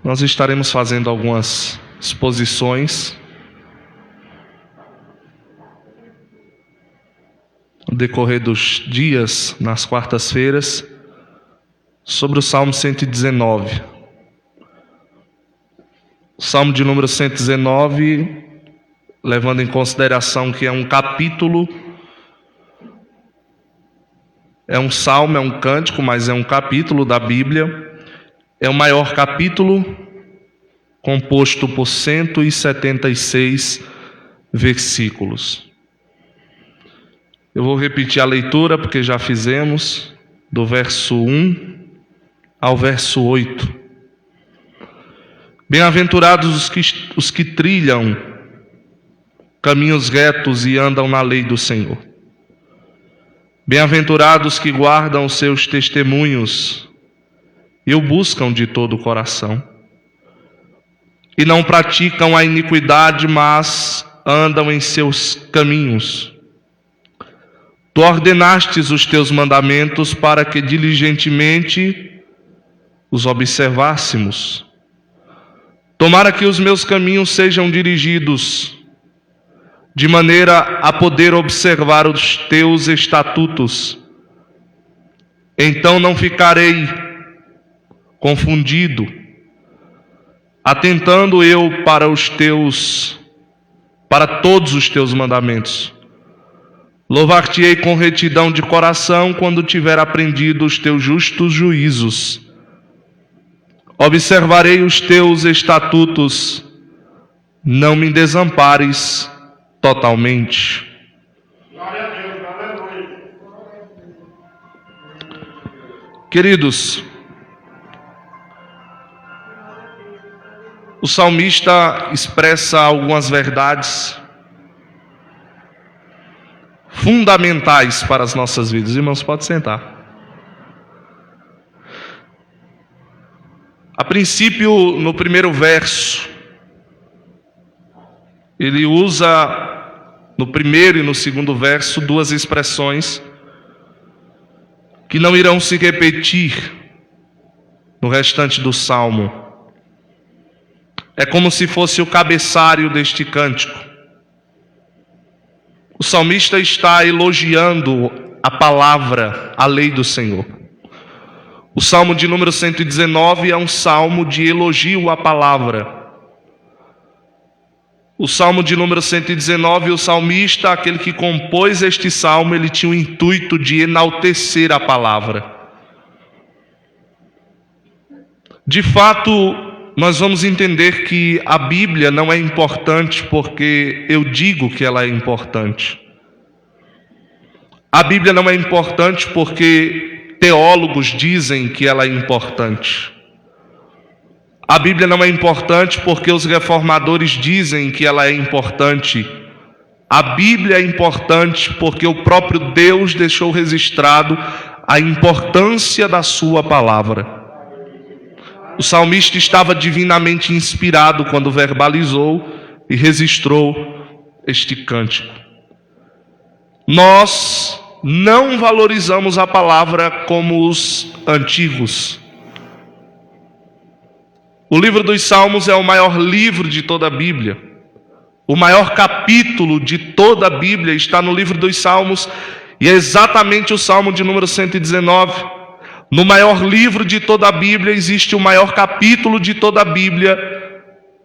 Nós estaremos fazendo algumas exposições no decorrer dos dias, nas quartas-feiras, sobre o Salmo 119. O Salmo de número 119, levando em consideração que é um capítulo, é um salmo, é um cântico, mas é um capítulo da Bíblia. É o maior capítulo, composto por 176 versículos. Eu vou repetir a leitura, porque já fizemos, do verso 1 ao verso 8. Bem-aventurados os que trilham caminhos retos e andam na lei do Senhor. Bem-aventurados que guardam os seus testemunhos e o buscam de todo o coração. E não praticam a iniquidade, mas andam em seus caminhos. Tu ordenastes os teus mandamentos para que diligentemente os observássemos. Tomara que os meus caminhos sejam dirigidos, de maneira a poder observar os teus estatutos. Então não ficarei confundido, atentando eu para todos os teus mandamentos. Louvar-te-ei com retidão de coração quando tiver aprendido os teus justos juízos. Observarei os teus estatutos, não me desampares totalmente. Queridos, o salmista expressa algumas verdades fundamentais para as nossas vidas. Irmãos, pode sentar. A princípio, no primeiro verso, ele usa, no primeiro e no segundo verso, duas expressões que não irão se repetir no restante do salmo. É como se fosse o cabeçalho deste cântico. O salmista está elogiando a palavra, a lei do Senhor. O salmo de número 119 é um salmo de elogio à palavra. O salmo de número 119, o salmista, aquele que compôs este salmo, ele tinha o intuito de enaltecer a palavra. De fato, nós vamos entender que a Bíblia não é importante porque eu digo que ela é importante. A Bíblia não é importante porque teólogos dizem que ela é importante. A Bíblia não é importante porque os reformadores dizem que ela é importante. A Bíblia é importante porque o próprio Deus deixou registrado a importância da sua palavra. O salmista estava divinamente inspirado quando verbalizou e registrou este cântico. Nós não valorizamos a palavra como os antigos. O livro dos Salmos é o maior livro de toda a Bíblia. O maior capítulo de toda a Bíblia está no livro dos Salmos, e é exatamente o Salmo de número 119. No maior livro de toda a Bíblia existe o maior capítulo de toda a Bíblia,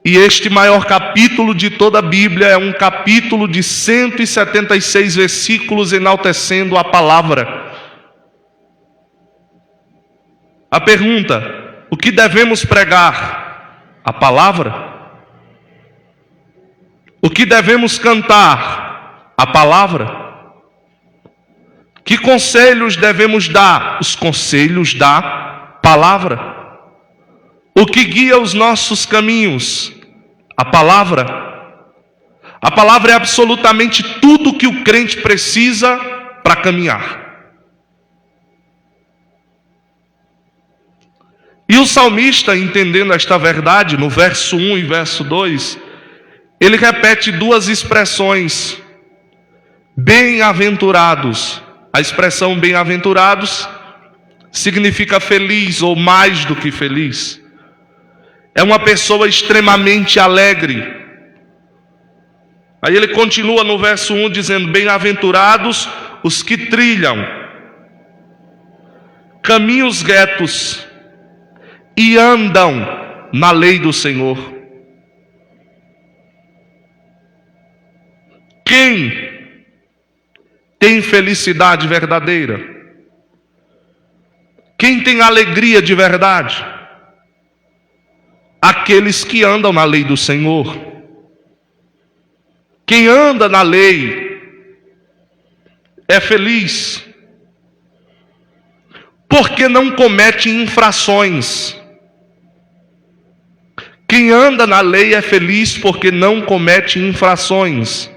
e este maior capítulo de toda a Bíblia é um capítulo de 176 versículos enaltecendo a palavra. A pergunta: o que devemos pregar? A palavra? O que devemos cantar? A palavra? Que conselhos devemos dar? Os conselhos da palavra. O que guia os nossos caminhos? A palavra. A palavra é absolutamente tudo que o crente precisa para caminhar. E o salmista, entendendo esta verdade, no verso 1 e verso 2, ele repete duas expressões: bem-aventurados. A expressão bem-aventurados significa feliz ou mais do que feliz. é uma pessoa extremamente alegre. Aí ele continua no verso 1 dizendo: bem-aventurados os que trilham caminhos retos e andam na lei do Senhor. Quem tem felicidade verdadeira? Quem tem alegria de verdade? Aqueles que andam na lei do Senhor. Quem anda na lei é feliz, porque não comete infrações. Quem anda na lei é feliz porque não comete infrações.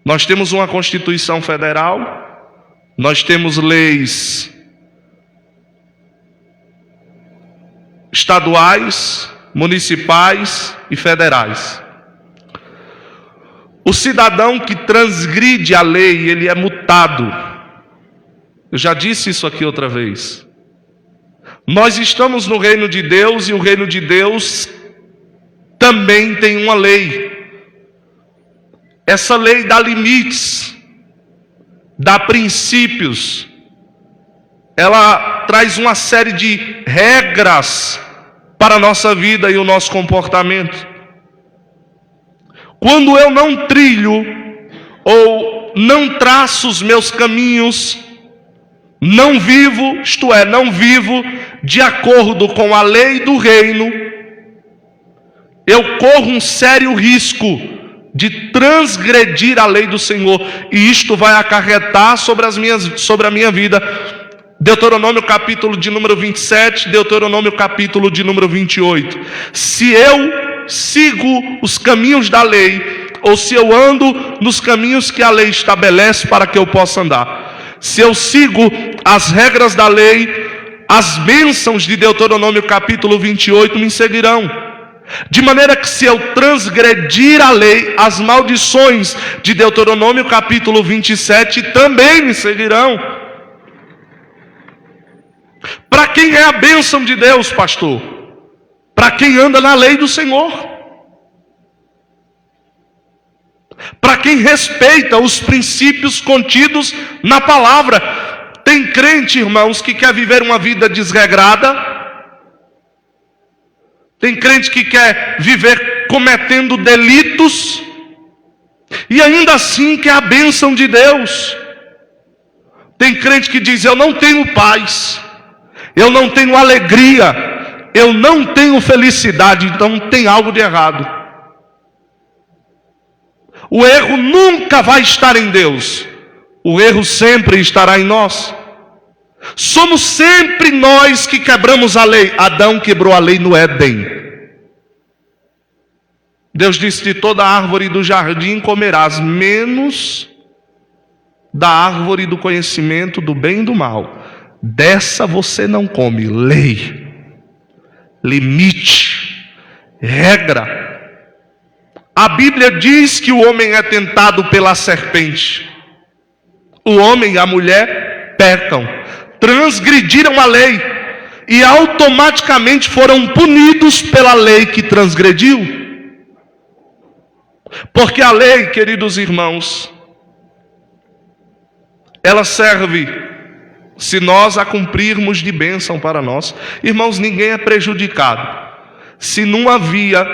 Nós temos uma Constituição Federal, nós temos leis estaduais, municipais e federais. O cidadão que transgride a lei, ele é multado. Eu já disse isso aqui outra vez. Nós estamos no reino de Deus e o reino de Deus também tem uma lei. Essa lei dá limites, dá princípios. Ela traz uma série de regras para a nossa vida e o nosso comportamento. Quando eu não trilho ou não traço os meus caminhos, não vivo, isto é, não vivo de acordo com a lei do reino, eu corro um sério risco de transgredir a lei do Senhor, e isto vai acarretar sobre a minha vida. Deuteronômio capítulo de número 27, Deuteronômio capítulo de número 28. Se eu sigo os caminhos da lei, ou se eu ando nos caminhos que a lei estabelece para que eu possa andar, se eu sigo as regras da lei, as bênçãos de Deuteronômio capítulo 28 me seguirão. De maneira que se eu transgredir a lei, as maldições de Deuteronômio capítulo 27 também me seguirão. Para quem é a bênção de Deus, pastor? Para quem anda na lei do Senhor. Para quem respeita os princípios contidos na palavra. Tem crente, irmãos, que quer viver uma vida desregrada. Tem crente que quer viver cometendo delitos, e ainda assim quer a bênção de Deus. Tem crente que diz: eu não tenho paz, eu não tenho alegria, eu não tenho felicidade. Então tem algo de errado. O erro nunca vai estar em Deus, o erro sempre estará em nós. Somos sempre nós que quebramos a lei. Adão quebrou a lei no Éden. Deus disse: de toda árvore do jardim comerás, menos da árvore do conhecimento do bem e do mal. Dessa você não come. Lei, limite, regra. A Bíblia diz que o homem é tentado pela serpente. O homem e a mulher pecam, transgrediram a lei e automaticamente foram punidos pela lei que transgrediu. Porque a lei, queridos irmãos, ela serve, se nós a cumprirmos, de bênção para nós. Irmãos, ninguém é prejudicado. Se numa via,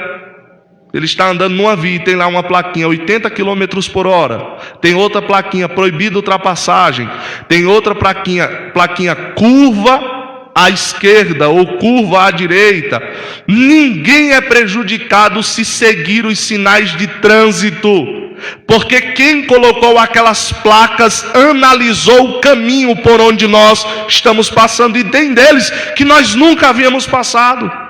ele está andando numa via e tem lá uma plaquinha 80 km por hora, tem outra plaquinha proibida ultrapassagem, tem outra plaquinha curva à esquerda ou curva à direita, ninguém é prejudicado se seguir os sinais de trânsito, porque quem colocou aquelas placas analisou o caminho por onde nós estamos passando, e tem deles que nós nunca havíamos passado.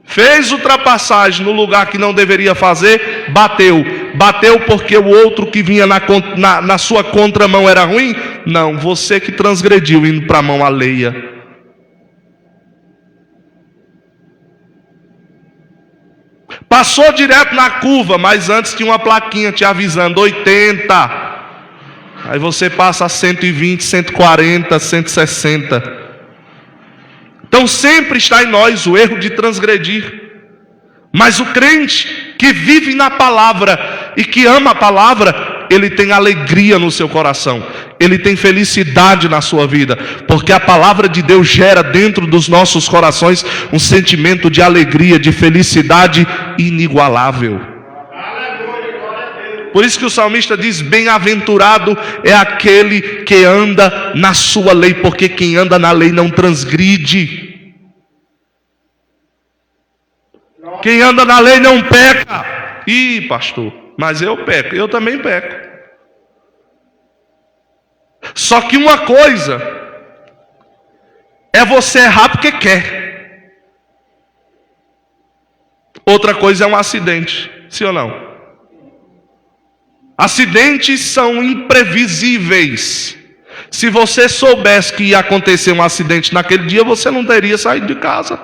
Fez ultrapassagem no lugar que não deveria fazer, bateu porque o outro que vinha na sua contramão era ruim? Não, você que transgrediu indo para a mão alheia. Passou direto na curva, mas antes tinha uma plaquinha te avisando 80. Aí você passa a 120, 140, 160. Então sempre está em nós o erro de transgredir. Mas o crente que vive na palavra e que ama a palavra, ele tem alegria no seu coração, ele tem felicidade na sua vida, porque a palavra de Deus gera dentro dos nossos corações um sentimento de alegria, de felicidade inigualável. Por isso que o salmista diz: bem-aventurado é aquele que anda na sua lei, porque quem anda na lei não transgride. Quem anda na lei não peca. Ih, pastor, mas eu peco, eu também peco. Só que uma coisa é você errar porque quer. Outra coisa é um acidente, sim ou não? Acidentes são imprevisíveis. Se você soubesse que ia acontecer um acidente naquele dia, você não teria saído de casa.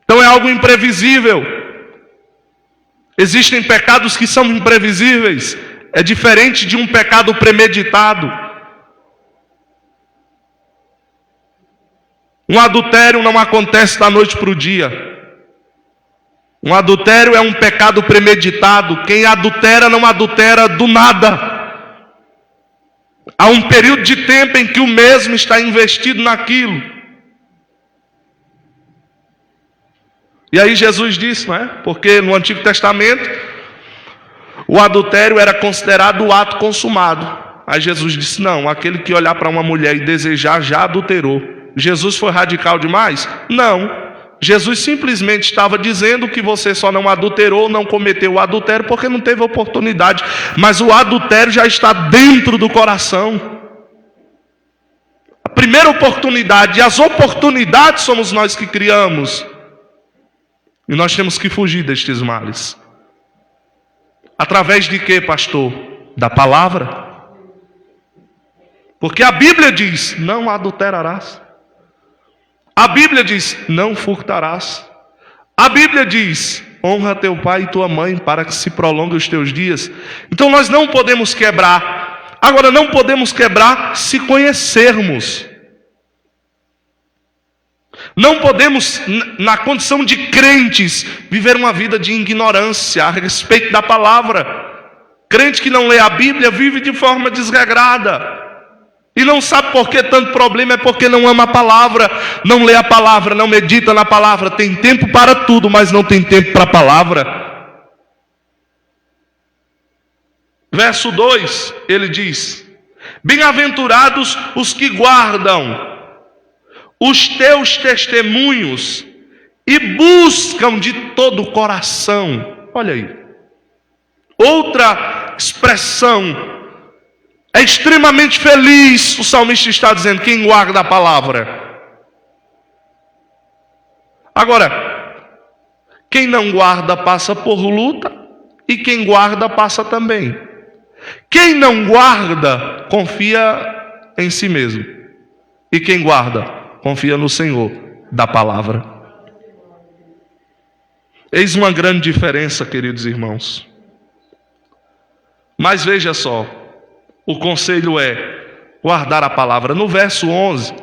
Então é algo imprevisível. Existem pecados que são imprevisíveis. É diferente de um pecado premeditado. Um adultério não acontece da noite para o dia. Um adultério é um pecado premeditado. Quem adultera não adultera do nada. Há um período de tempo em que o mesmo está investido naquilo. E aí Jesus disse, não é? Porque no Antigo Testamento o adultério era considerado o ato consumado. Aí Jesus disse: não, aquele que olhar para uma mulher e desejar já adulterou. Jesus foi radical demais? Não. Jesus simplesmente estava dizendo que você só não adulterou, não cometeu o adultério porque não teve oportunidade. Mas o adultério já está dentro do coração. A primeira oportunidade, e as oportunidades somos nós que criamos. E nós temos que fugir destes males. Através de quê, pastor? Da palavra. Porque a Bíblia diz: não adulterarás. A Bíblia diz: não furtarás. A Bíblia diz: honra teu pai e tua mãe, para que se prolongue os teus dias. Então nós não podemos quebrar. Agora, não podemos quebrar se conhecermos. Não podemos, na condição de crentes, viver uma vida de ignorância a respeito da palavra. Crente que não lê a Bíblia vive de forma desregrada. E não sabe por que tanto problema, é porque não ama a palavra, não lê a palavra, não medita na palavra. Tem tempo para tudo, mas não tem tempo para a palavra. Verso 2, ele diz: bem-aventurados os que guardam os teus testemunhos e buscam de todo o coração. Olha aí. Outra expressão. É extremamente feliz, o salmista está dizendo, quem guarda a palavra. Agora, quem não guarda passa por luta, e quem guarda passa também. Quem não guarda confia em si mesmo, e quem guarda confia no Senhor da palavra. Eis uma grande diferença, queridos irmãos. Mas veja só, o conselho é guardar a palavra. No verso 11,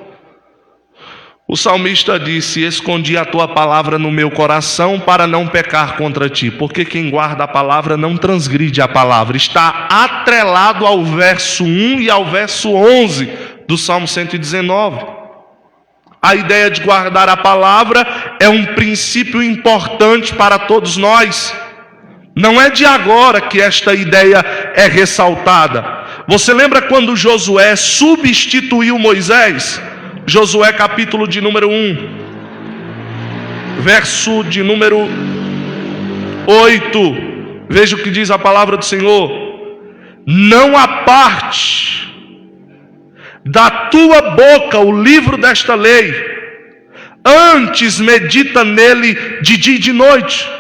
o salmista disse: escondi a tua palavra no meu coração para não pecar contra ti. Porque quem guarda a palavra não transgride a palavra. Está atrelado ao verso 1 e ao verso 11 do Salmo 119. A ideia de guardar a palavra é um princípio importante para todos nós. Não é de agora que esta ideia é ressaltada. Você lembra quando Josué substituiu Moisés? Josué capítulo de número 1, verso de número 8. Veja o que diz a palavra do Senhor: não aparte da tua boca o livro desta lei, antes medita nele de dia e de noite,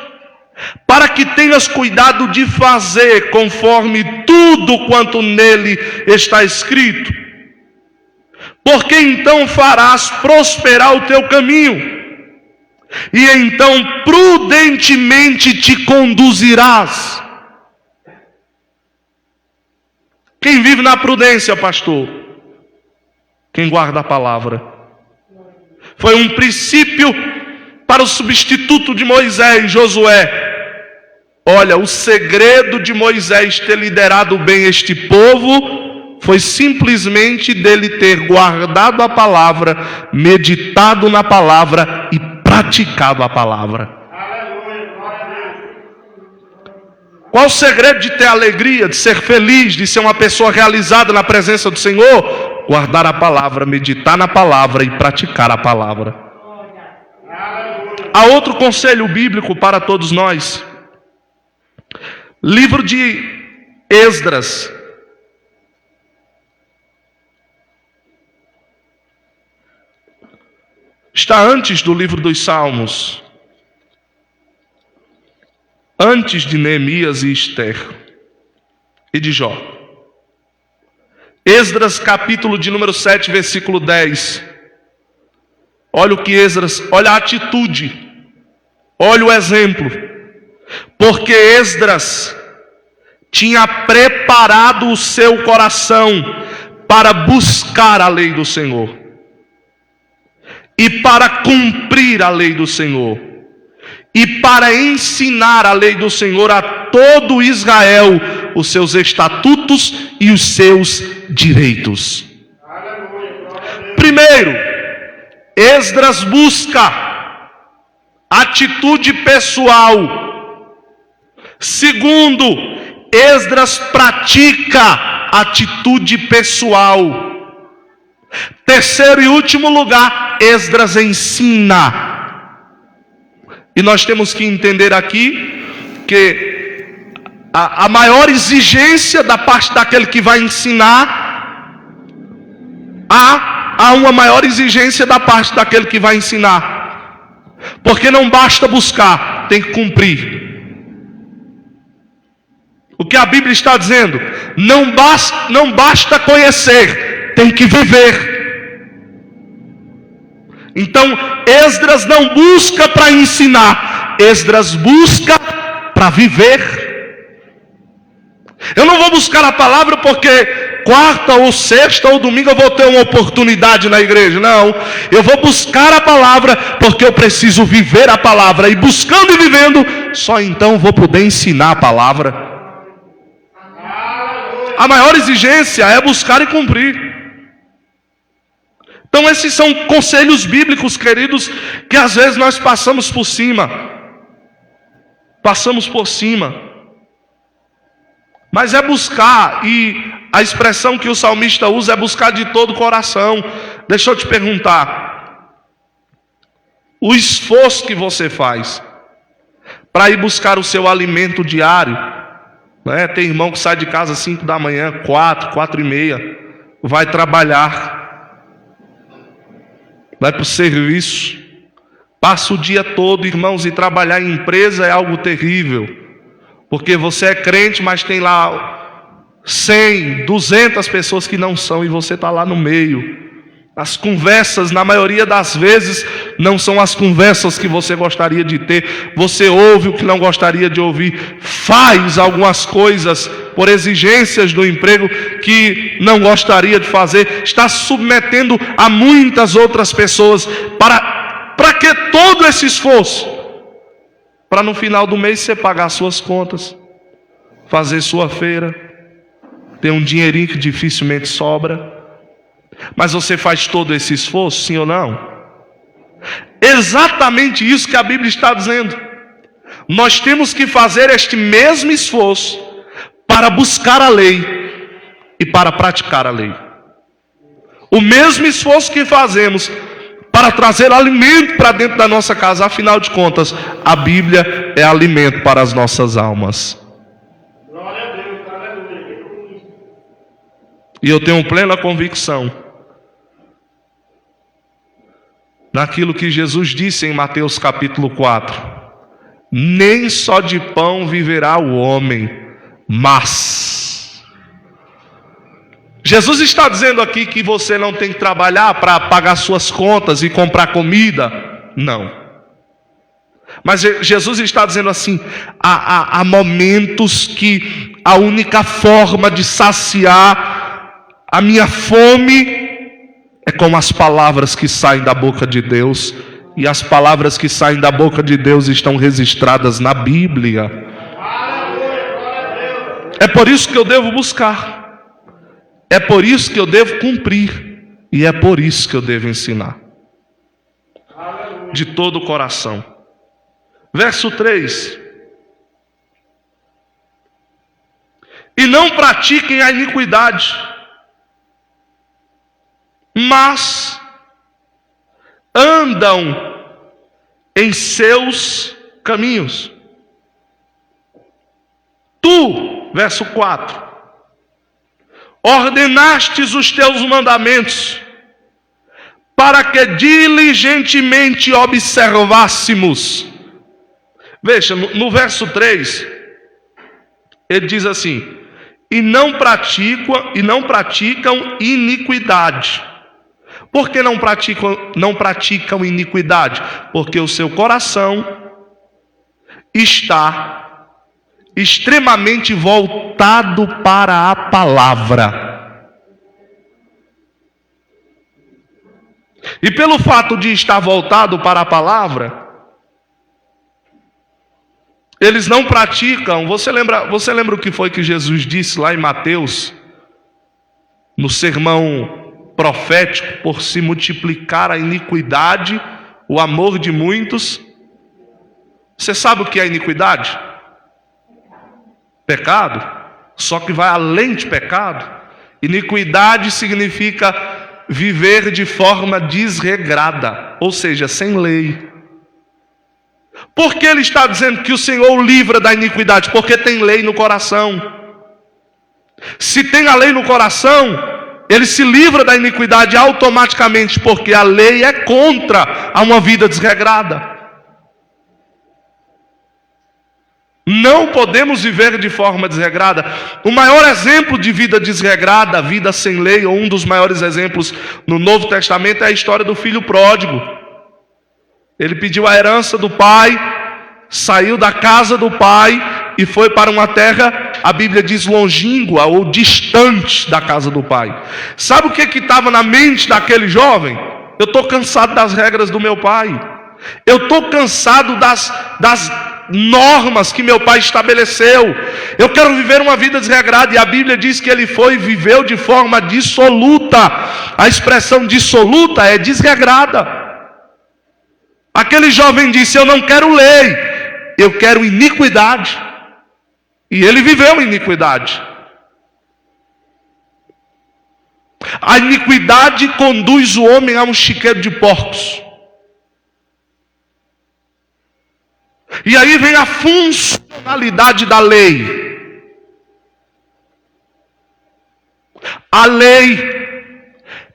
para que tenhas cuidado de fazer conforme tudo quanto nele está escrito, porque então farás prosperar o teu caminho, e então prudentemente te conduzirás. Quem vive na prudência, pastor? quem guarda a palavra. Foi um princípio para o substituto de Moisés, Josué. Olha, o segredo de Moisés ter liderado bem este povo foi simplesmente dele ter guardado a palavra, meditado na palavra e praticado a palavra. Qual o segredo de ter alegria, de ser feliz, de ser uma pessoa realizada na presença do Senhor? Guardar a palavra, meditar na palavra e praticar a palavra. Há outro conselho bíblico para todos nós. Livro de Esdras. Está antes do livro dos Salmos. Antes de Neemias e Ester e de Jó. Esdras, capítulo de número 7, versículo 10. Olha o que Esdras, olha a atitude, olha o exemplo. Porque Esdras tinha preparado o seu coração para buscar a lei do Senhor e para cumprir a lei do Senhor e para ensinar a lei do Senhor a todo Israel, os seus estatutos e os seus direitos. Primeiro, Esdras busca atitude pessoal. Segundo, Esdras pratica atitude pessoal. Terceiro e último lugar, Esdras ensina. E nós temos que entender aqui que a maior exigência da parte daquele que vai ensinar, há uma maior exigência da parte daquele que vai ensinar. Porque não basta buscar, tem que cumprir. O que a Bíblia está dizendo? Não basta conhecer, tem que viver. Então, Esdras não busca para ensinar, Esdras busca para viver. Eu não vou buscar a palavra porque quarta ou sexta ou domingo eu vou ter uma oportunidade na igreja. Não, eu vou buscar a palavra porque eu preciso viver a palavra. E buscando e vivendo, só então vou poder ensinar a palavra. A maior exigência é buscar e cumprir. Então esses são conselhos bíblicos, queridos, que às vezes nós passamos por cima. Passamos por cima. Mas é buscar, e a expressão que o salmista usa é buscar de todo o coração. Deixa eu te perguntar. O esforço que você faz para ir buscar o seu alimento diário, né? Tem irmão que sai de casa às 5 da manhã, 4h30, vai trabalhar. Vai para o serviço, passa o dia todo, irmãos, e trabalhar em empresa é algo terrível, porque você é crente, mas tem lá 100, 200 pessoas que não são, e você está lá no meio. As conversas, na maioria das vezes, não são as conversas que você gostaria de ter. Você ouve o que não gostaria de ouvir, faz algumas coisas por exigências do emprego que não gostaria de fazer, está submetendo a muitas outras pessoas. Para que todo esse esforço? Para no final do mês você pagar suas contas, fazer sua feira, ter um dinheirinho que dificilmente sobra. Mas você faz todo esse esforço, sim ou não? Exatamente isso que a Bíblia está dizendo. Nós temos que fazer este mesmo esforço para buscar a lei e para praticar a lei. O mesmo esforço que fazemos para trazer alimento para dentro da nossa casa. Afinal de contas, a Bíblia é alimento para as nossas almas. E eu tenho plena convicção naquilo que Jesus disse em Mateus capítulo 4. Nem só de pão viverá o homem, mas... Jesus está dizendo aqui que você não tem que trabalhar para pagar suas contas e comprar comida. Não. Mas Jesus está dizendo assim, há momentos que a única forma de saciar a minha fome é como as palavras que saem da boca de Deus. E as palavras que saem da boca de Deus estão registradas na Bíblia. É por isso que eu devo buscar. É por isso que eu devo cumprir. E é por isso que eu devo ensinar. De todo o coração. Verso 3. E não pratiquem a iniquidade, mas andam em seus caminhos. Tu, verso 4, ordenastes os teus mandamentos, para que diligentemente observássemos. Veja, no verso 3, ele diz assim: e não praticam iniquidade. Por que não praticam iniquidade? Porque o seu coração está extremamente voltado para a palavra. E pelo fato de estar voltado para a palavra, eles não praticam. Você lembra o que foi que Jesus disse lá em Mateus, no sermão profético? Por se multiplicar a iniquidade, o amor de muitos. Você sabe o que é iniquidade? Pecado. Só que vai além de pecado. Iniquidade significa viver de forma desregrada, ou seja, sem lei. Por que ele está dizendo que o Senhor o livra da iniquidade? Porque tem lei no coração. Se tem a lei no coração, ele se livra da iniquidade automaticamente, porque a lei é contra a uma vida desregrada. Não podemos viver de forma desregrada. O maior exemplo de vida desregrada, vida sem lei, ou um dos maiores exemplos no Novo Testamento, é a história do filho pródigo. Ele pediu a herança do pai, saiu da casa do pai e foi para uma terra, a Bíblia diz, longínqua ou distante da casa do pai. Sabe o que estava na mente daquele jovem? Eu estou cansado das regras do meu pai. Eu estou cansado das normas que meu pai estabeleceu. Eu quero viver uma vida desregrada. E a Bíblia diz que ele foi e viveu de forma dissoluta. A expressão dissoluta é desregrada. Aquele jovem disse: eu não quero lei, eu quero iniquidade. E ele viveu iniquidade. A iniquidade conduz o homem a um chiqueiro de porcos. E aí vem a funcionalidade da lei. A lei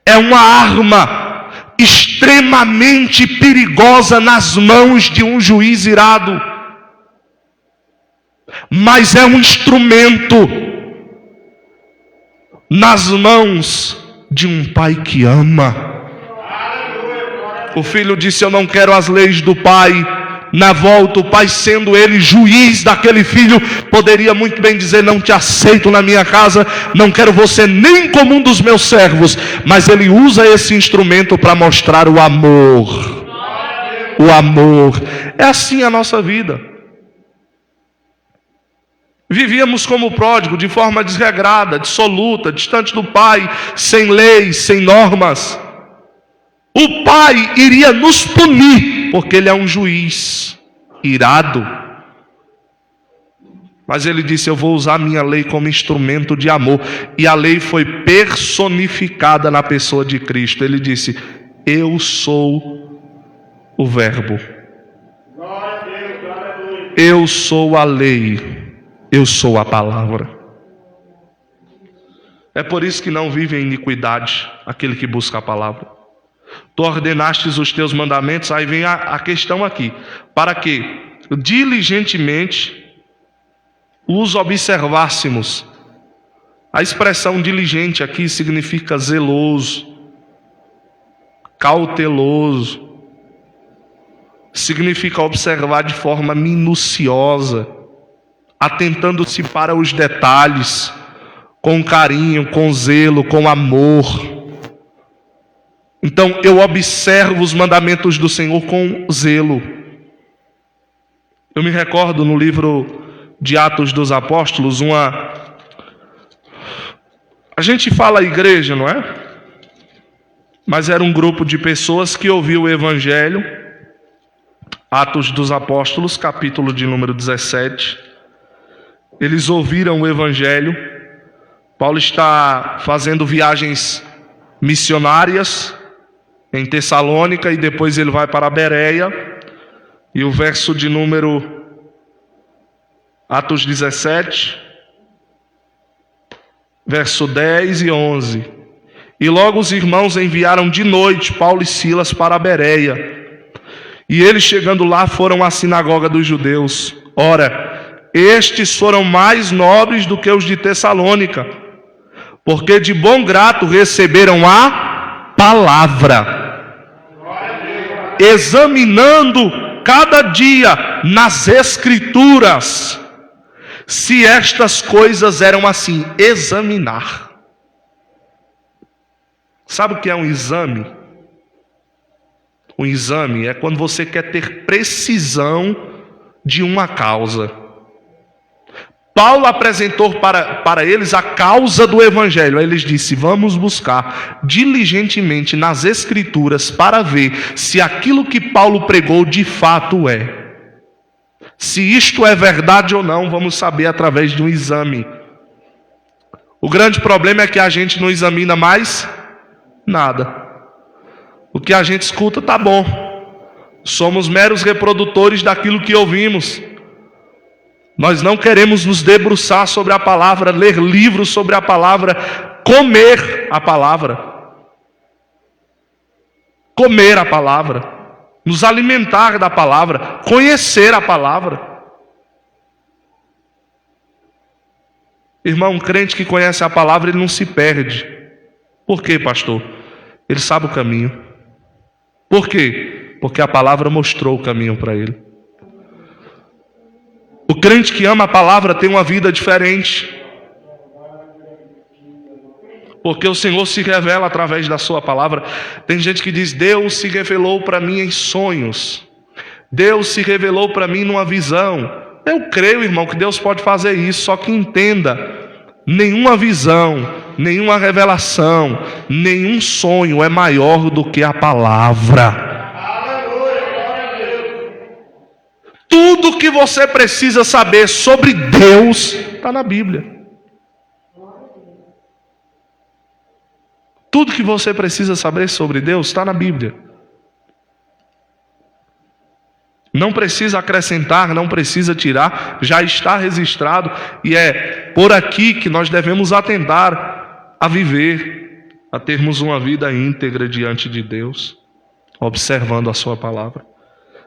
é uma arma extremamente perigosa nas mãos de um juiz irado, mas é um instrumento nas mãos de um pai que ama. O filho disse: eu não quero as leis do pai. Na volta, o pai, sendo ele juiz daquele filho, poderia muito bem dizer: não te aceito na minha casa, não quero você nem como um dos meus servos. Mas ele usa esse instrumento para mostrar o amor. O amor. É assim a nossa vida. Vivíamos como pródigo, de forma desregrada, dissoluta, distante do pai, sem leis, sem normas. O pai iria nos punir, porque ele é um juiz irado. Mas ele disse: eu vou usar a minha lei como instrumento de amor. E a lei foi personificada na pessoa de Cristo. Ele disse: eu sou o verbo. Eu sou a lei. Eu sou a palavra. É por isso que não vive em iniquidade aquele que busca a palavra. Tu ordenastes os teus mandamentos. Aí vem a questão aqui: para que diligentemente os observássemos. A expressão diligente aqui significa zeloso, cauteloso. Significa observar de forma minuciosa, atentando-se para os detalhes, com carinho, com zelo, com amor. Então eu observo os mandamentos do Senhor com zelo. Eu me recordo no livro de Atos dos Apóstolos, a gente fala igreja, não é? Mas era um grupo de pessoas que ouviu o Evangelho. Atos dos Apóstolos, capítulo de número 17. Eles ouviram o Evangelho. Paulo está fazendo viagens missionárias em Tessalônica e depois ele vai para a Bereia. E o verso de número Atos 17, verso 10 e 11. E logo os irmãos enviaram de noite Paulo e Silas para a Bereia. E eles chegando lá foram à sinagoga dos judeus. Ora, estes foram mais nobres do que os de Tessalônica, porque de bom grado receberam a palavra, examinando cada dia nas Escrituras se estas coisas eram assim. Examinar. Sabe o que é um exame? Um exame é quando você quer ter precisão de uma causa. Paulo apresentou para eles a causa do Evangelho. Aí eles disse: vamos buscar diligentemente nas Escrituras para ver se aquilo que Paulo pregou de fato é. Se isto é verdade ou não, vamos saber através de um exame. O grande problema é que a gente não examina mais nada. O que a gente escuta tá bom. Somos meros reprodutores daquilo que ouvimos. Nós não queremos nos debruçar sobre a palavra, ler livros sobre a palavra, comer a palavra. Comer a palavra. Nos alimentar da palavra, conhecer a palavra. Irmão, um crente que conhece a palavra, ele não se perde. Por quê, pastor? Ele sabe o caminho. Por quê? Porque a palavra mostrou o caminho para ele. O crente que ama a palavra tem uma vida diferente. Porque o Senhor se revela através da sua palavra. Tem gente que diz: Deus se revelou para mim em sonhos. Deus se revelou para mim numa visão. Eu creio, irmão, que Deus pode fazer isso. Só que entenda, nenhuma visão, nenhuma revelação, nenhum sonho é maior do que a palavra. Tudo que você precisa saber sobre Deus está na Bíblia. Tudo que você precisa saber sobre Deus está na Bíblia. Não precisa acrescentar, não precisa tirar, já está registrado. E é por aqui que nós devemos atentar a viver, a termos uma vida íntegra diante de Deus, observando a sua palavra.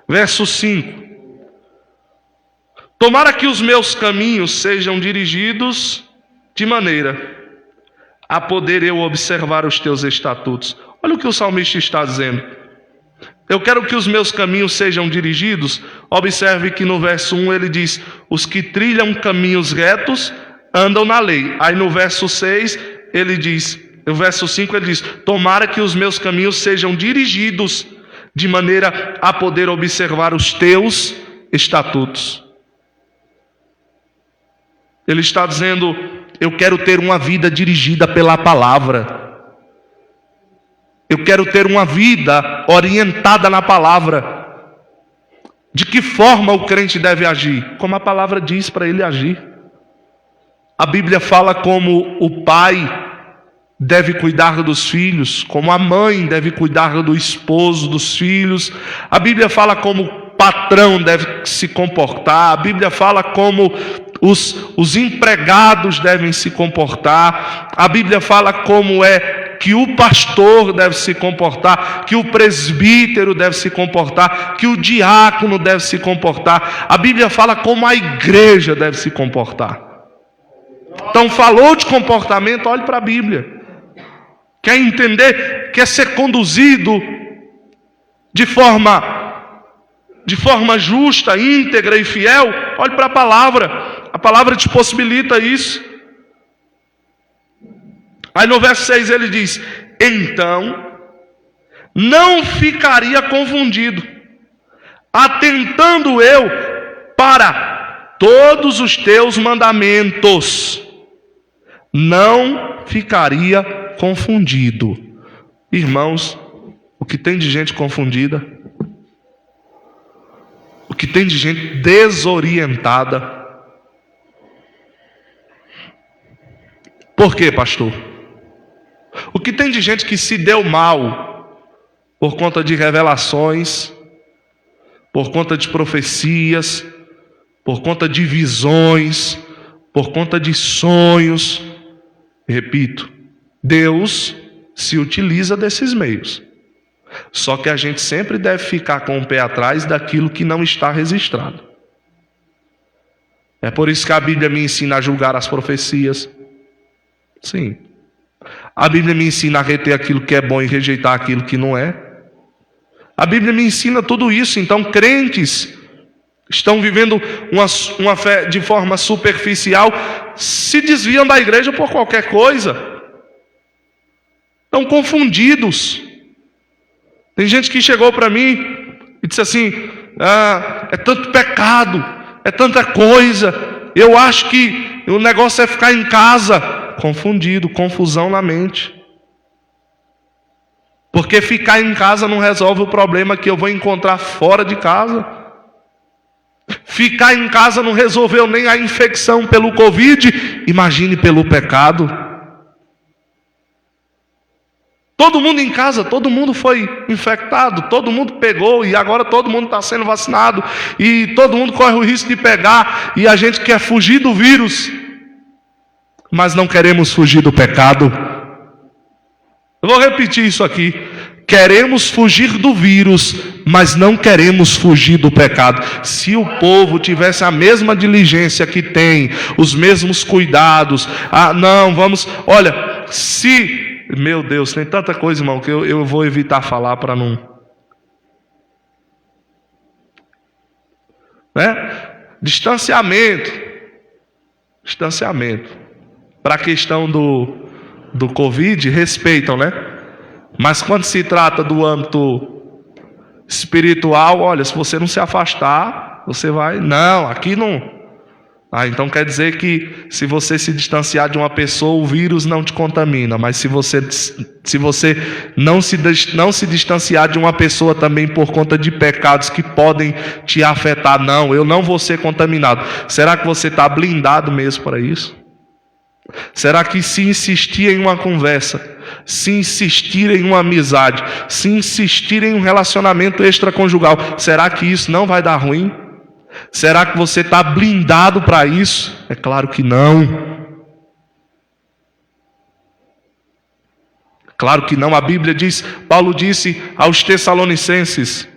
Verso 5. Tomara que os meus caminhos sejam dirigidos de maneira a poder eu observar os teus estatutos. Olha o que o salmista está dizendo. Eu quero que os meus caminhos sejam dirigidos. Observe que no verso 1 ele diz: os que trilham caminhos retos andam na lei. Aí no verso 6 ele diz, no verso 5 ele diz: tomara que os meus caminhos sejam dirigidos de maneira a poder observar os teus estatutos. Ele está dizendo: eu quero ter uma vida dirigida pela palavra. Eu quero ter uma vida orientada na palavra. De que forma o crente deve agir? Como a palavra diz para ele agir. A Bíblia fala como o pai deve cuidar dos filhos, como a mãe deve cuidar do esposo, dos filhos. A Bíblia fala como o patrão deve se comportar. A Bíblia fala como os empregados devem se comportar. A Bíblia fala como é que o pastor deve se comportar, que o presbítero deve se comportar, que o diácono deve se comportar. A Bíblia fala como a igreja deve se comportar. Então, falou de comportamento, olhe para a Bíblia. Quer entender? Quer ser conduzido de forma justa, íntegra e fiel? Olhe para a palavra. A palavra te possibilita isso. Aí no verso 6 ele diz: então não ficaria confundido, atentando eu para todos os teus mandamentos, não ficaria confundido. Irmãos, o que tem de gente confundida, o que tem de gente desorientada. Por quê, pastor? O que tem de gente que se deu mal por conta de revelações, por conta de profecias, por conta de visões, por conta de sonhos. Repito, Deus se utiliza desses meios. Só que a gente sempre deve ficar com o pé atrás daquilo que não está registrado. É por isso que a Bíblia me ensina a julgar as profecias. Sim. A Bíblia me ensina a reter aquilo que é bom e rejeitar aquilo que não é. A Bíblia me ensina tudo isso. Então, crentes estão vivendo uma fé de forma superficial, se desviam da igreja por qualquer coisa. Estão confundidos. Tem gente que chegou para mim e disse assim: é tanto pecado, é tanta coisa, eu acho que o negócio é ficar em casa. Confundido, confusão na mente. Porque ficar em casa não resolve o problema que eu vou encontrar fora de casa. Ficar em casa não resolveu nem a infecção pelo Covid, imagine pelo pecado. Todo mundo em casa, todo mundo foi infectado, todo mundo pegou e agora todo mundo está sendo vacinado e todo mundo corre o risco de pegar e a gente quer fugir do vírus, mas não queremos fugir do pecado. Eu vou repetir isso aqui. Queremos fugir do vírus, mas não queremos fugir do pecado. Se o povo tivesse a mesma diligência que tem, os mesmos cuidados, olha, meu Deus, tem tanta coisa, irmão, que eu vou evitar falar para não... Distanciamento. Para a questão do Covid, respeitam, né? Mas quando se trata do âmbito espiritual, olha, se você não se afastar, você vai... Não, aqui não... então quer dizer que se você se distanciar de uma pessoa, o vírus não te contamina. Mas se você não se distanciar de uma pessoa também por conta de pecados que podem te afetar, não, eu não vou ser contaminado. Será que você está blindado mesmo para isso? Será que se insistir em uma conversa, se insistir em uma amizade, se insistir em um relacionamento extraconjugal, será que isso não vai dar ruim? Será que você está blindado para isso? É claro que não. Claro que não. A Bíblia diz, Paulo disse aos Tessalonicenses: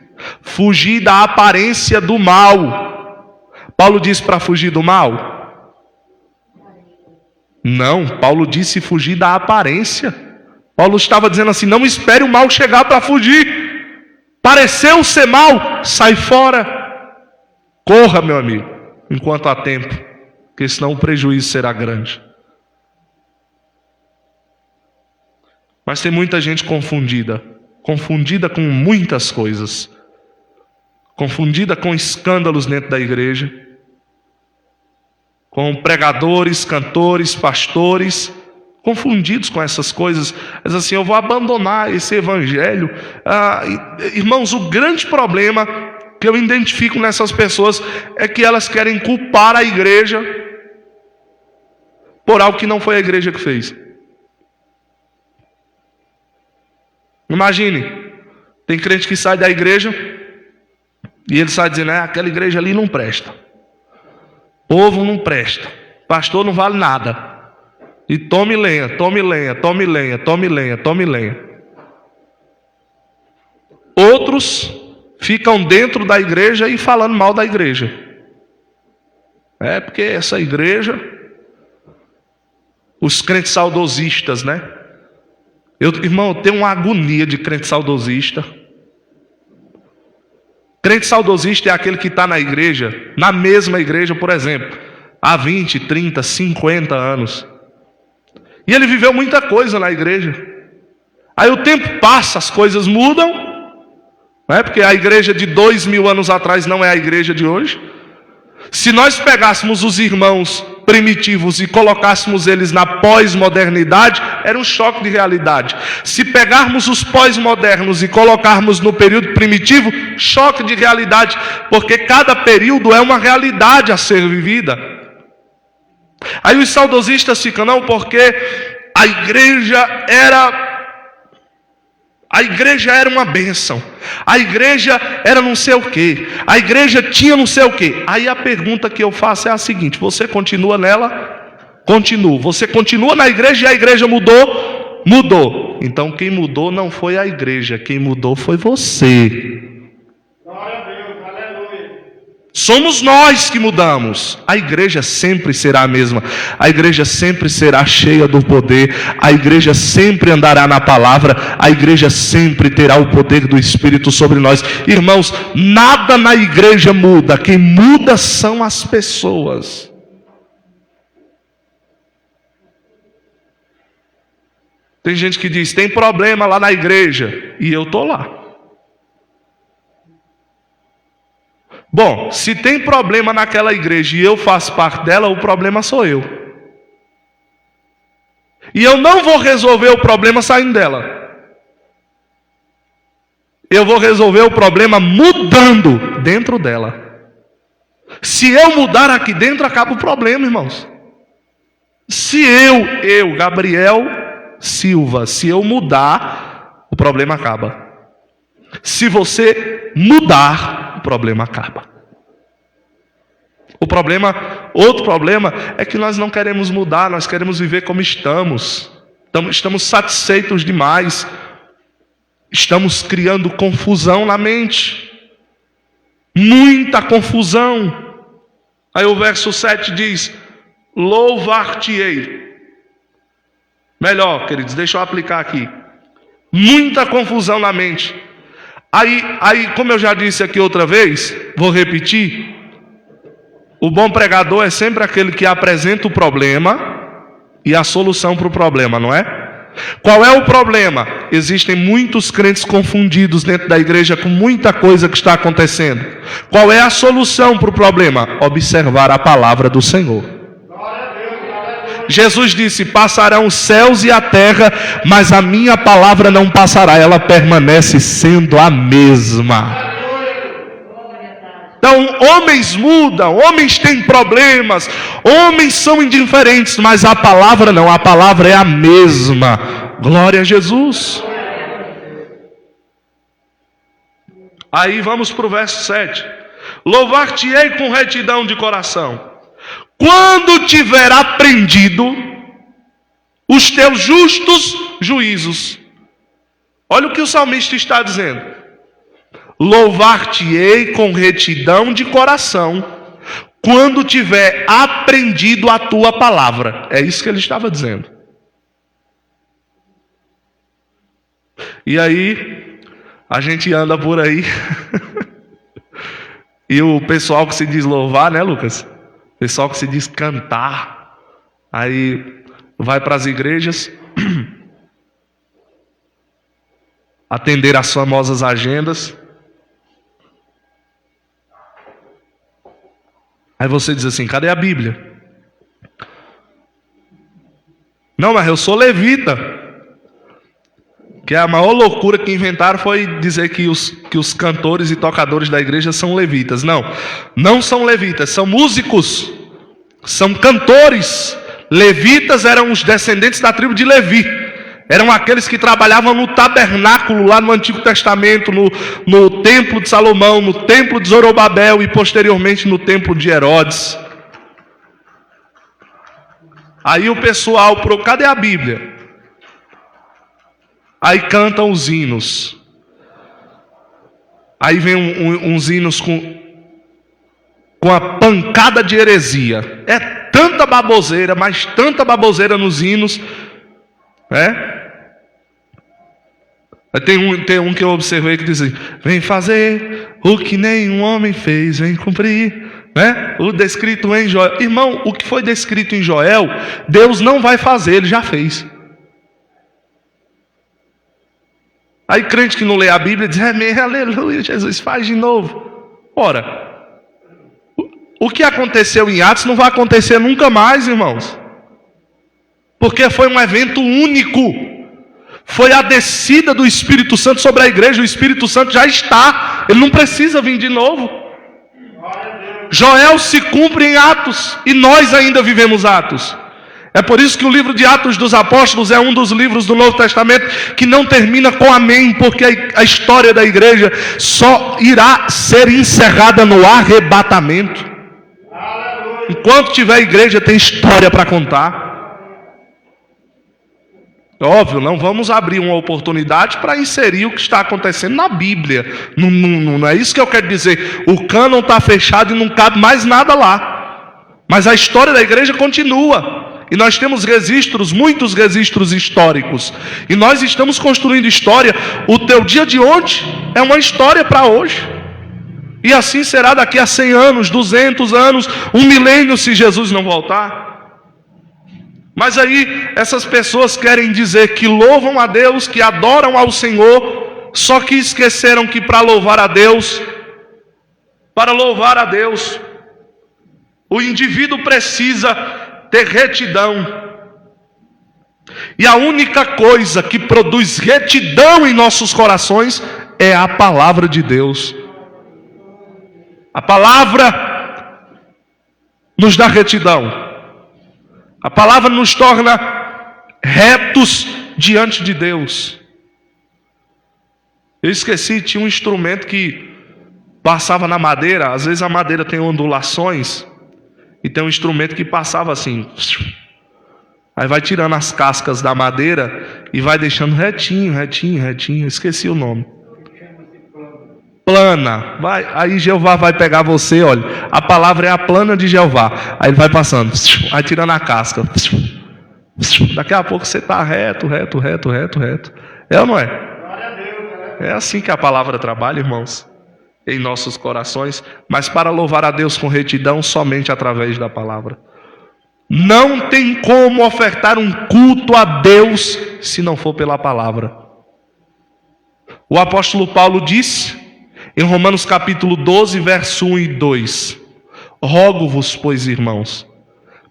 fugir da aparência do mal. Paulo disse para fugir do mal? Não, Paulo disse fugir da aparência. Paulo estava dizendo assim: não espere o mal chegar para fugir. Pareceu ser mal, sai fora. Corra, meu amigo, enquanto há tempo, porque senão o prejuízo será grande. Mas tem muita gente confundida com muitas coisas, confundida com escândalos dentro da igreja, com pregadores, cantores, pastores, confundidos com essas coisas. Mas assim, eu vou abandonar esse evangelho. Irmãos, o grande problema que eu identifico nessas pessoas é que elas querem culpar a igreja por algo que não foi a igreja que fez. Imagine, tem crente que sai da igreja e ele sai dizendo: aquela igreja ali não presta, povo não presta, pastor não vale nada. E tome lenha, tome lenha, tome lenha, tome lenha, tome lenha. Outros ficam dentro da igreja e falando mal da igreja. Porque essa igreja, os crentes saudosistas, né? Irmão, eu tenho uma agonia de crente saudosista. Crente saudosista é aquele que está na igreja, na mesma igreja, por exemplo, há 20, 30, 50 anos. E ele viveu muita coisa na igreja. Aí o tempo passa, as coisas mudam, não é? Porque a igreja de 2000 anos atrás não é a igreja de hoje. Se nós pegássemos os irmãos primitivos e colocássemos eles na pós-modernidade, era um choque de realidade. Se pegarmos os pós-modernos e colocarmos no período primitivo, choque de realidade, porque cada período é uma realidade a ser vivida. Aí os saudosistas ficam, não, porque a igreja era uma bênção, a igreja era não sei o que, a igreja tinha não sei o que. Aí a pergunta que eu faço é a seguinte: você continua nela? Continuo. Você continua na igreja e a igreja mudou? Mudou. Então quem mudou não foi a igreja, quem mudou foi você. Glória a Deus, aleluia. Somos nós que mudamos. A igreja sempre será a mesma. A igreja sempre será cheia do poder. A igreja sempre andará na palavra. A igreja sempre terá o poder do Espírito sobre nós. Irmãos, nada na igreja muda. Quem muda são as pessoas. Tem gente que diz, tem problema lá na igreja. E eu estou lá. Bom, se tem problema naquela igreja e eu faço parte dela, o problema sou eu. E eu não vou resolver o problema saindo dela. Eu vou resolver o problema mudando dentro dela. Se eu mudar aqui dentro, acaba o problema, irmãos. Se eu, Gabriel Silva, se eu mudar, o problema acaba. Se você mudar, o problema acaba. Outro problema é que nós não queremos mudar, nós queremos viver como estamos. Estamos satisfeitos demais. Estamos criando confusão na mente. Muita confusão. Aí o verso 7 diz: louvar-te-ei. Melhor, queridos, deixa eu aplicar aqui. Muita confusão na mente. Aí, como eu já disse aqui outra vez, vou repetir. O bom pregador é sempre aquele que apresenta o problema e a solução para o problema, não é? Qual é o problema? Existem muitos crentes confundidos dentro da igreja com muita coisa que está acontecendo. Qual é a solução para o problema? Observar a palavra do Senhor. Jesus disse, passarão os céus e a terra, mas a minha palavra não passará, ela permanece sendo a mesma. Então, homens mudam, homens têm problemas, homens são indiferentes, mas a palavra não, a palavra é a mesma. Glória a Jesus. Aí vamos para o verso 7. Louvar-te-ei com retidão de coração, quando tiver aprendido os teus justos juízos. Olha o que o salmista está dizendo. Louvar-te-ei com retidão de coração, quando tiver aprendido a tua palavra. É isso que ele estava dizendo. E aí, a gente anda por aí, e o pessoal que se diz louvar, né, Lucas? O pessoal que se diz cantar, aí vai para as igrejas, atender às famosas agendas. Aí você diz assim, cadê a Bíblia? Não, mas eu sou levita. Que a maior loucura que inventaram foi dizer que os cantores e tocadores da igreja são levitas. Não são levitas, são músicos, são cantores. Levitas eram os descendentes da tribo de Levi. Eram aqueles que trabalhavam no tabernáculo lá no Antigo Testamento, no templo de Salomão, no templo de Zorobabel e posteriormente no templo de Herodes. Aí o pessoal, cadê a Bíblia? Aí cantam os hinos. Aí vem uns hinos com a pancada de heresia. É tanta baboseira, mas tanta baboseira nos hinos. Tem um que eu observei que diz assim, vem fazer o que nenhum homem fez, vem cumprir, o descrito em Joel. Irmão, o que foi descrito em Joel, Deus não vai fazer, Ele já fez. Aí crente que não lê a Bíblia diz, amém, aleluia, Jesus faz de novo. Ora, o que aconteceu em Atos não vai acontecer nunca mais, irmãos. Porque foi um evento único. Foi a descida do Espírito Santo sobre a igreja. O Espírito Santo já está. Ele não precisa vir de novo. Joel se cumpre em Atos. E nós ainda vivemos Atos. É por isso que o livro de Atos dos Apóstolos é um dos livros do Novo Testamento que não termina com amém, porque a história da igreja só irá ser encerrada no arrebatamento. Enquanto tiver igreja, tem história para contar. Óbvio, não vamos abrir uma oportunidade para inserir o que está acontecendo na Bíblia. Não é isso que eu quero dizer. O cânon está fechado e não cabe mais nada lá. Mas a história da igreja continua. E nós temos registros, muitos registros históricos. E nós estamos construindo história. O teu dia de ontem é uma história para hoje. E assim será daqui a 100 anos, 200 anos, 1 milênio se Jesus não voltar. Mas aí essas pessoas querem dizer que louvam a Deus, que adoram ao Senhor, só que esqueceram que para louvar a Deus, o indivíduo precisa ter retidão. E a única coisa que produz retidão em nossos corações é a palavra de Deus. A palavra nos dá retidão. A palavra nos torna retos diante de Deus. Eu esqueci, tinha um instrumento que passava na madeira. Às vezes a madeira tem ondulações. E tem um instrumento que passava assim. Aí vai tirando as cascas da madeira e vai deixando retinho. Esqueci o nome. Plana. Aí Jeová vai pegar você, olha. A palavra é a plana de Jeová. Aí ele vai passando. Aí tirando a casca. Daqui a pouco você está reto. É ou não é? É assim que a palavra trabalha, irmãos. Em nossos corações, mas para louvar a Deus com retidão somente através da palavra. Não tem como ofertar um culto a Deus se não for pela palavra. O apóstolo Paulo disse em Romanos capítulo 12, verso 1 e 2: rogo-vos, pois, irmãos,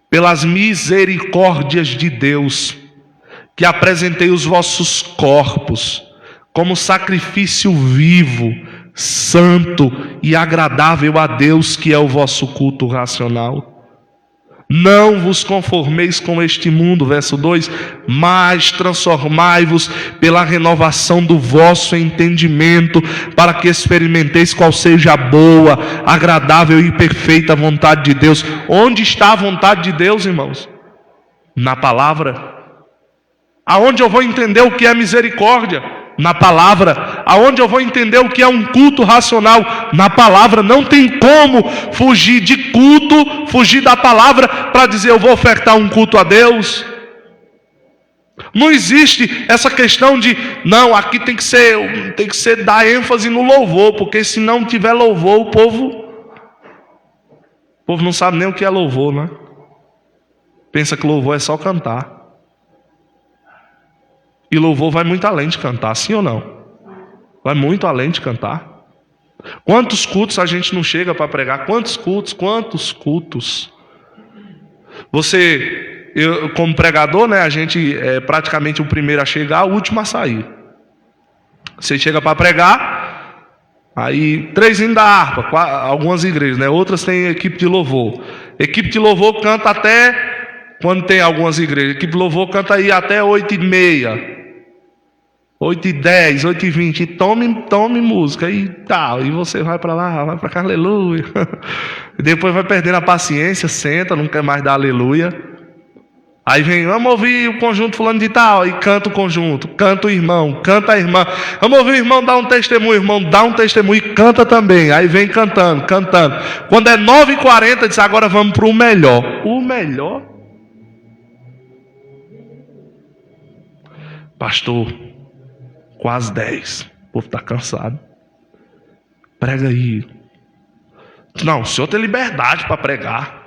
pelas misericórdias de Deus, que apresentei os vossos corpos como sacrifício vivo, santo e agradável a Deus, que é o vosso culto racional. Não vos conformeis com este mundo, verso 2, mas transformai-vos pela renovação do vosso entendimento, para que experimenteis qual seja a boa, agradável e perfeita vontade de Deus. Onde está a vontade de Deus, irmãos? Na palavra. Aonde eu vou entender o que é misericórdia? Na palavra. Aonde eu vou entender o que é um culto racional? Na palavra. Não tem como fugir de culto, fugir da palavra para dizer eu vou ofertar um culto a Deus. Não existe essa questão de não, aqui tem que ser dar ênfase no louvor, porque se não tiver louvor, o povo não sabe nem o que é louvor, né? Pensa que louvor é só cantar. E louvor vai muito além de cantar, sim ou não? Vai muito além de cantar. Quantos cultos a gente não chega para pregar? Quantos cultos? Eu como pregador, né? A gente é praticamente o primeiro a chegar, o último a sair. Você chega para pregar, aí 3 hinos da harpa, algumas igrejas, né? Outras têm equipe de louvor. Equipe de louvor canta até, quando tem algumas igrejas, equipe de louvor canta aí até 8h30. 8h10, 8h20, e tome música e tal, e você vai para lá, vai para cá, aleluia. E depois vai perdendo a paciência, senta, não quer mais dar aleluia. Aí vem, vamos ouvir o conjunto fulano de tal, e canta o conjunto, canta o irmão, canta a irmã. Vamos ouvir o irmão dar um testemunho, o irmão dá um testemunho e canta também. Aí vem cantando. Quando é 9h40, diz, agora vamos para o melhor. O melhor? Pastor, quase 10. O povo está cansado. Prega aí. Não, o senhor tem liberdade para pregar.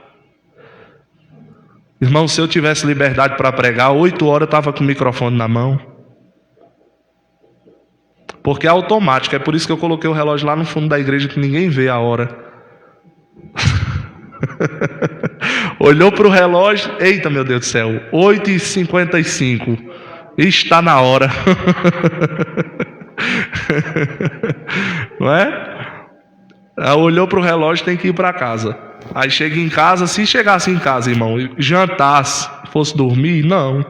Irmão, se eu tivesse liberdade para pregar, 8 horas eu estava com o microfone na mão. Porque é automático. É por isso que eu coloquei o relógio lá no fundo da igreja, que ninguém vê a hora. Olhou para o relógio. Eita, meu Deus do céu. 8h55. Está na hora. Não é? Olhou para o relógio, tem que ir para casa. Aí chega em casa. Se chegasse em casa, irmão, jantasse, fosse dormir, não.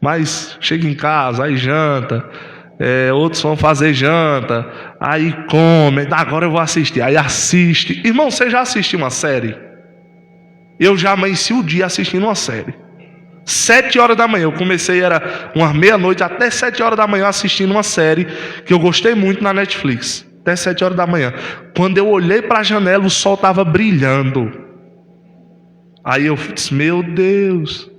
Mas chega em casa, aí janta. Outros vão fazer janta. Aí come. Agora eu vou assistir. Aí assiste. Irmão, você já assistiu uma série? Eu já amanheci o dia assistindo uma série. 7 horas da manhã. Eu comecei, era umas meia-noite até 7 horas da manhã assistindo uma série que eu gostei muito na Netflix. Até 7 horas da manhã. Quando eu olhei para a janela, o sol estava brilhando. Aí eu disse, meu Deus.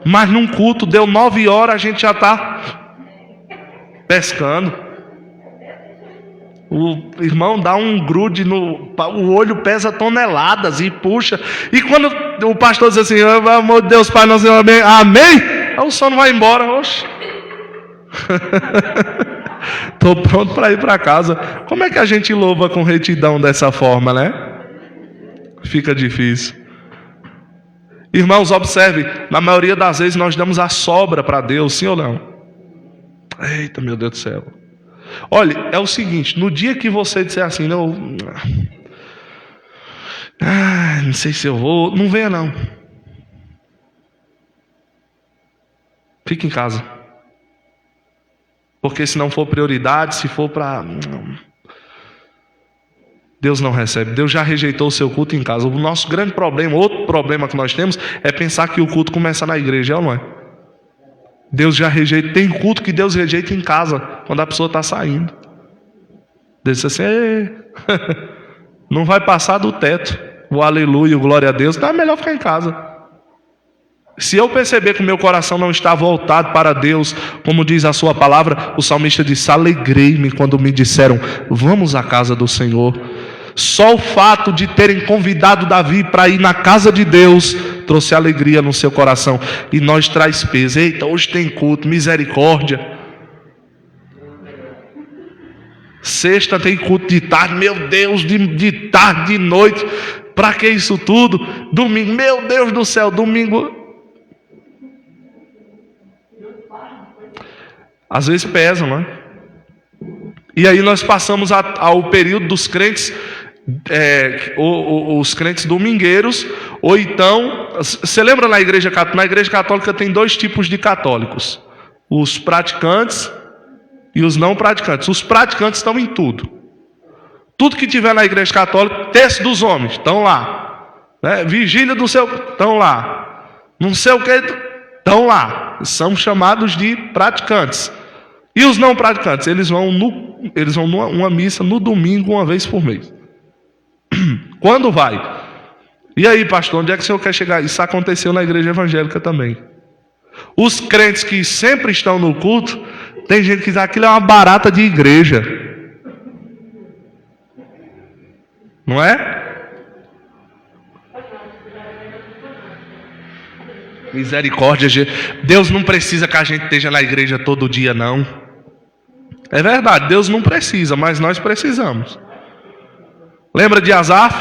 Mas num culto, deu 9 horas, a gente já está pescando. O irmão dá um grude o olho pesa toneladas e puxa. E quando o pastor diz assim, oh, amor de Deus, Pai, nosso amém, amém, aí o sono vai embora. Oxe. Estou pronto para ir para casa. Como é que a gente louva com retidão dessa forma, né? Fica difícil. Irmãos, observe, na maioria das vezes nós damos a sobra para Deus, sim ou não? Eita, meu Deus do céu. Olha, é o seguinte, no dia que você disser assim, não sei se eu vou, não venha não. Fique em casa. Porque se não for prioridade, se for para... Deus não recebe. Deus já rejeitou o seu culto em casa. O nosso grande problema, outro problema que nós temos, é pensar que o culto começa na igreja, é ou não é? Deus já rejeita. Tem culto que Deus rejeita em casa, quando a pessoa está saindo. Deus diz assim, não vai passar do teto. O aleluia, o glória a Deus. Então é melhor ficar em casa. Se eu perceber que o meu coração não está voltado para Deus, como diz a sua palavra, o salmista disse, alegrei-me quando me disseram, vamos à casa do Senhor. Só o fato de terem convidado Davi para ir na casa de Deus trouxe alegria no seu coração. E nós traz peso. Eita, hoje tem culto, misericórdia. Sexta tem culto de tarde, meu Deus, de tarde, de noite. Para que isso tudo? Domingo, meu Deus do céu, domingo. Às vezes pesam, não é? E aí nós passamos ao período dos crentes, os crentes domingueiros, ou então, você lembra na igreja católica tem 2 tipos de católicos: os praticantes e os não praticantes. Os praticantes estão em tudo. Tudo que tiver na igreja católica, terço dos homens, estão lá. Né? Vigília do seu, estão lá. Não sei o que, estão lá. São chamados de praticantes. E os não praticantes, eles vão numa missa no domingo, uma vez por mês. Quando vai? E aí, pastor, onde é que o senhor quer chegar? Isso aconteceu na igreja evangélica também. Os crentes que sempre estão no culto, tem gente que diz, aquilo é uma barata de igreja. Não é? Misericórdia. Deus não precisa que a gente esteja na igreja todo dia, não. É verdade, Deus não precisa, mas nós precisamos. Lembra de Asaf?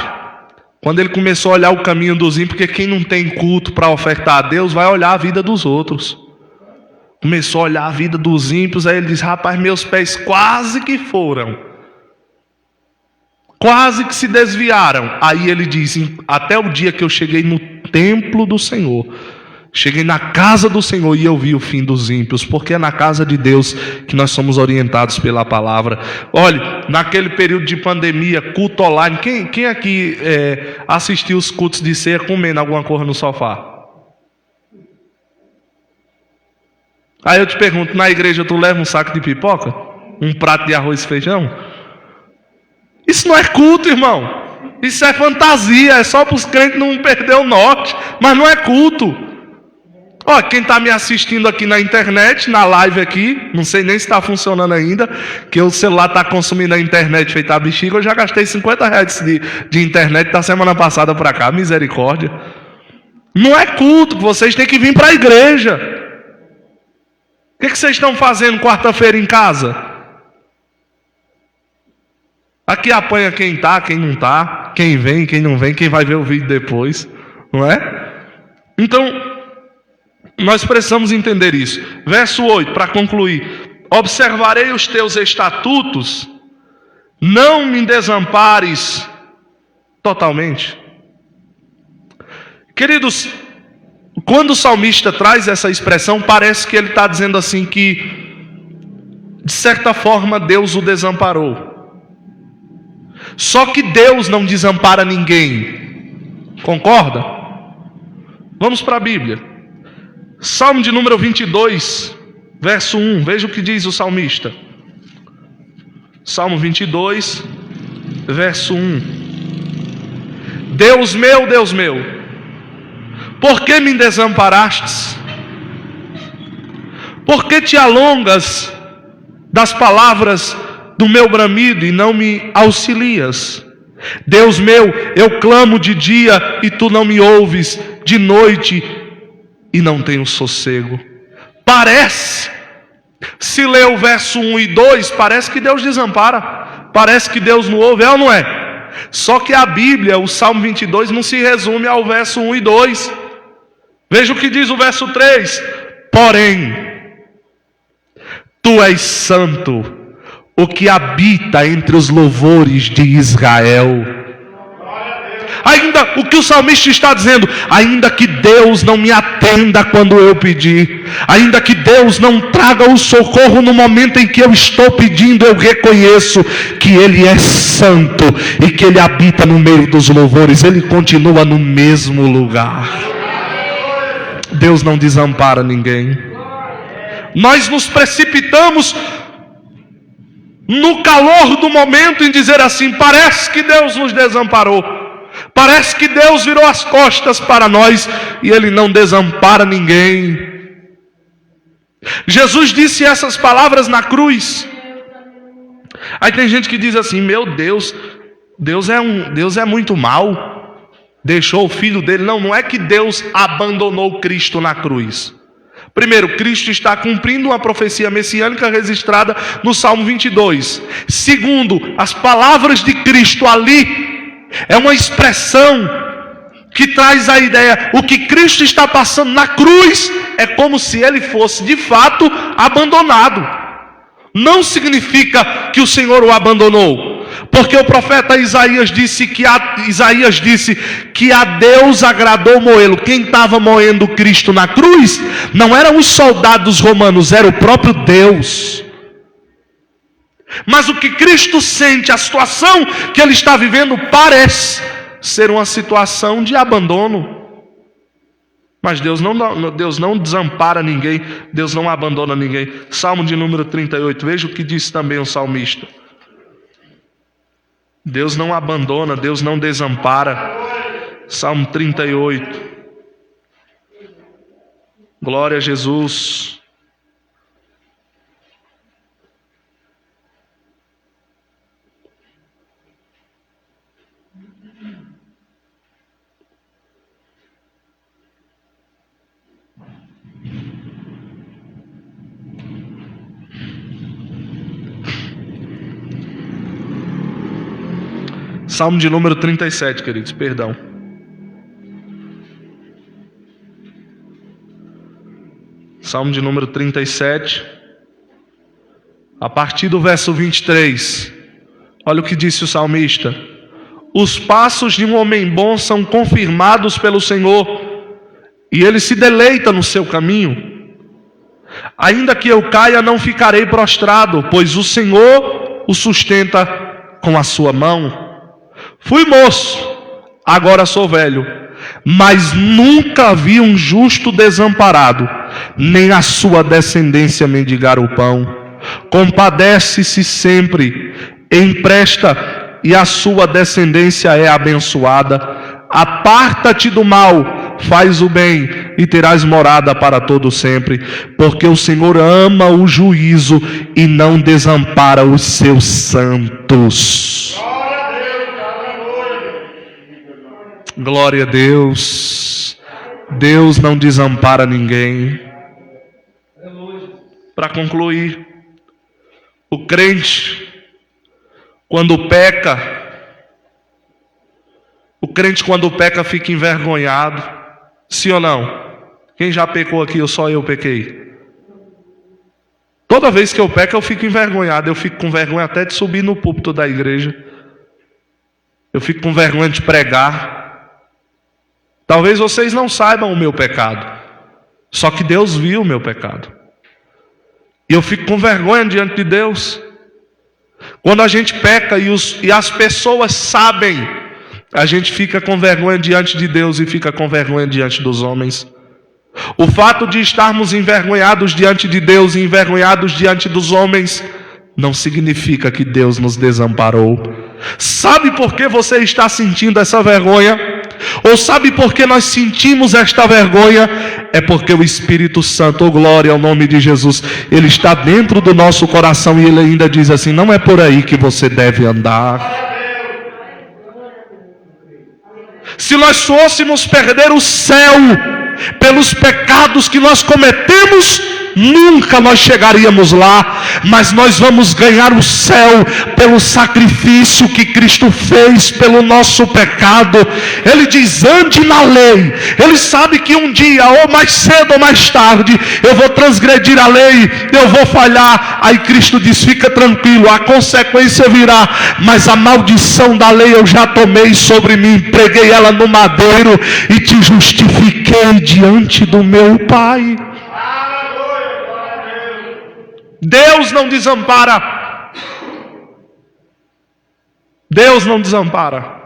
Quando ele começou a olhar o caminho dos ímpios, porque quem não tem culto para ofertar a Deus, vai olhar a vida dos outros. Começou a olhar a vida dos ímpios, aí ele diz, rapaz, meus pés quase que foram. Quase que se desviaram. Aí ele diz, até o dia que eu cheguei no templo do Senhor, cheguei na casa do Senhor e eu vi o fim dos ímpios, porque é na casa de Deus que nós somos orientados pela palavra. Olha, naquele período de pandemia, culto online, quem aqui assistiu os cultos de ceia comendo alguma coisa no sofá? Aí eu te pergunto, na igreja tu leva um saco de pipoca? Um prato de arroz e feijão? Isso não é culto, irmão. Isso é fantasia, é só para os crentes não perder o norte, mas não é culto. Ó, quem está me assistindo aqui na internet, na live aqui, não sei nem se está funcionando ainda, que o celular está consumindo a internet feita a bexiga. Eu já gastei 50 reais de internet da semana passada para cá, misericórdia. Não é culto, vocês têm que vir para a igreja. O que vocês estão fazendo quarta-feira em casa? Aqui apanha quem está, quem não está, quem vem, quem não vem, quem vai ver o vídeo depois, não é? Então, nós precisamos entender isso. Verso 8, para concluir: observarei os teus estatutos, não me desampares totalmente. Queridos, quando o salmista traz essa expressão, parece que ele está dizendo assim que, de certa forma, Deus o desamparou. Só que Deus não desampara ninguém. Concorda? Vamos para a Bíblia. Salmo de número 22, verso 1. Veja o que diz o salmista. Salmo 22, verso 1. Deus meu, por que me desamparastes? Por que te alongas das palavras do meu bramido e não me auxilias? Deus meu, eu clamo de dia e tu não me ouves, de noite e não tenho sossego. Parece, se ler o verso 1 e 2, parece que Deus desampara, parece que Deus não ouve, é ou não é? Só que a Bíblia, o Salmo 22, não se resume ao verso 1 e 2. Veja o que diz o verso 3. Porém, tu és santo, o que habita entre os louvores de Israel. Ainda o que o salmista está dizendo: ainda que Deus não me atenda quando eu pedir, ainda que Deus não traga o socorro no momento em que eu estou pedindo, eu reconheço que Ele é santo e que Ele habita no meio dos louvores. Ele continua no mesmo lugar. Deus não desampara ninguém. Nós nos precipitamos no calor do momento em dizer assim: parece que Deus nos desamparou, parece que Deus virou as costas para nós, e Ele não desampara ninguém. Jesus disse essas palavras na cruz. Aí tem gente que diz assim: meu Deus, Deus é muito mau, deixou o filho dele. Não é que Deus abandonou Cristo na cruz. Primeiro, Cristo está cumprindo uma profecia messiânica registrada no Salmo 22. Segundo, as palavras de Cristo ali é uma expressão que traz a ideia: o que Cristo está passando na cruz é como se Ele fosse de fato abandonado. Não significa que o Senhor o abandonou, porque o profeta Isaías disse que a Deus agradou moê-lo. Quem estava moendo Cristo na cruz não eram os soldados romanos, era o próprio Deus. Mas o que Cristo sente, a situação que Ele está vivendo, parece ser uma situação de abandono. Mas Deus não desampara ninguém, Deus não abandona ninguém. Salmo de número 38, veja o que diz também o salmista. Deus não abandona, Deus não desampara. Salmo 38. Glória a Jesus. Salmo de número 37, queridos, perdão. Salmo de número 37, a partir do verso 23. Olha o que disse o salmista: os passos de um homem bom são confirmados pelo Senhor, e ele se deleita no seu caminho. Ainda que eu caia, não ficarei prostrado, pois o Senhor o sustenta com a sua mão. Fui moço, agora sou velho, mas nunca vi um justo desamparado, nem a sua descendência mendigar o pão. Compadece-se sempre, empresta, e a sua descendência é abençoada. Aparta-te do mal, faz o bem, e terás morada para todo sempre, porque o Senhor ama o juízo e não desampara os seus santos. Glória a Deus. Deus não desampara ninguém. Para concluir, o crente, quando peca, fica envergonhado. Sim ou não? Quem já pecou aqui ou só eu pequei? Toda vez que eu peco, eu fico envergonhado. Eu fico com vergonha até de subir no púlpito da igreja. Eu fico com vergonha de pregar. Talvez vocês não saibam o meu pecado. Só que Deus viu o meu pecado. E eu fico com vergonha diante de Deus. Quando a gente peca e as pessoas sabem, a gente fica com vergonha diante de Deus e fica com vergonha diante dos homens. O fato de estarmos envergonhados diante de Deus e envergonhados diante dos homens não significa que Deus nos desamparou. Sabe por que você está sentindo essa vergonha? Ou sabe por que nós sentimos esta vergonha? É porque o Espírito Santo, oh glória ao nome de Jesus, Ele está dentro do nosso coração e Ele ainda diz assim: não é por aí que você deve andar. Se nós fôssemos perder o céu pelos pecados que nós cometemos, nunca nós chegaríamos lá. Mas nós vamos ganhar o céu pelo sacrifício que Cristo fez pelo nosso pecado. Ele diz: ande na lei. Ele sabe que um dia, ou mais cedo ou mais tarde, eu vou transgredir a lei, eu vou falhar. Aí Cristo diz: fica tranquilo, a consequência virá, mas a maldição da lei eu já tomei sobre mim, preguei ela no madeiro e te justifiquei diante do meu Pai. Deus não desampara. Deus não desampara.